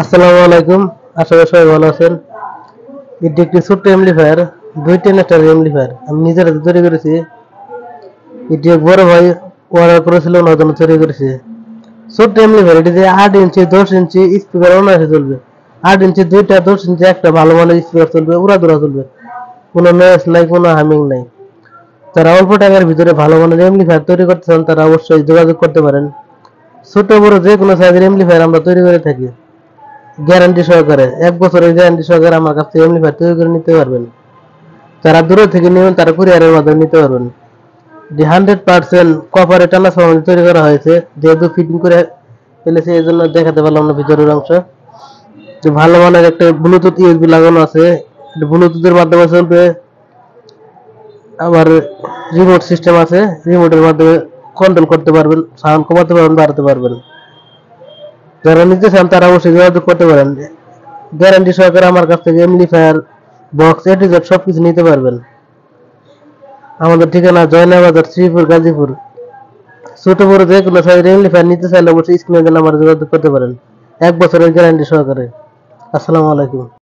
আসসালামু আলাইকুম। আশা করি সবাই ভালো আছেন। এটি একটি ছোট্ট এমপ্লিফায়ার, 2 10 এমপ্লিফায়ার। আমি নিজের হাতে তৈরি করেছি। এটি এক বড় ভাই অর্ডার করেছিল, ওনার জন্য তৈরি করেছি। ছোট্ট এমপ্লিফায়ার, এটিতে 8 ইঞ্চি 10 ইঞ্চি স্পিকার অনায়াসে চলবে। 8 ইঞ্চি দুইটা, 10 ইঞ্চি একটা ভালো মানের স্পিকার চলবে, উড়াধুরা চলবে। কোনো নয়েজ নাই, কোনো হামিং নাই। যারা অল্প টাকার ভিতরে ভালো মানের এমপ্লিফায়ার তৈরি করতে চান তারা অবশ্যই যোগাযোগ করতে পারেন। ছোট বড় যে কোনো সাইজের এমপ্লিফায়ার আমরা তৈরি করে থাকি, গ্যারান্টি সহকারে। 1 বছরের গ্যারান্টি সহকারে আমার কাছ থেকে এমপ্লিফায়ার তৈরি করে নিতে পারবেন। যারা দূরে থেকে নেবেন তারা কুরিয়ারের মাধ্যমে নিতে পারবেন। এটি 100% কপারে টানা সামনে তৈরি করা হয়েছে, যেহেতু ফিটিং করে ফেলেছে এই জন্য দেখাতে পারলাম না ভিতরের অংশ। যে ভালো মানের একটা ব্লুটুথ ইউএসবি লাগানো আছে, ব্লুটুথের মাধ্যমে চলবে। আবার রিমোট সিস্টেম আছে, রিমোটের মাধ্যমে কন্ট্রোল করতে পারবেন, সাউন্ড কমাতে পারবেন, বাড়াতে পারবেন। যারা নিতে চান তারা অবশ্যই যোগাযোগ করতে পারেন। গ্যারান্টি সহকারে আমার কাছ থেকে amplifier, box, A to Z সবকিছু নিতে পারবেন। আমাদের ঠিকানা জয়নাবাজার, শ্রীপুর, গাজীপুর। ছোট বড় যে কোনো সাইজের এমপ্লিফায়ার নিতে চাইলে অবশ্যই স্ক্রিনে দেওয়া নাম্বারে যোগাযোগ করতে পারেন। 1 বছরের গ্যারান্টি সহকারে। আসসালামু আলাইকুম।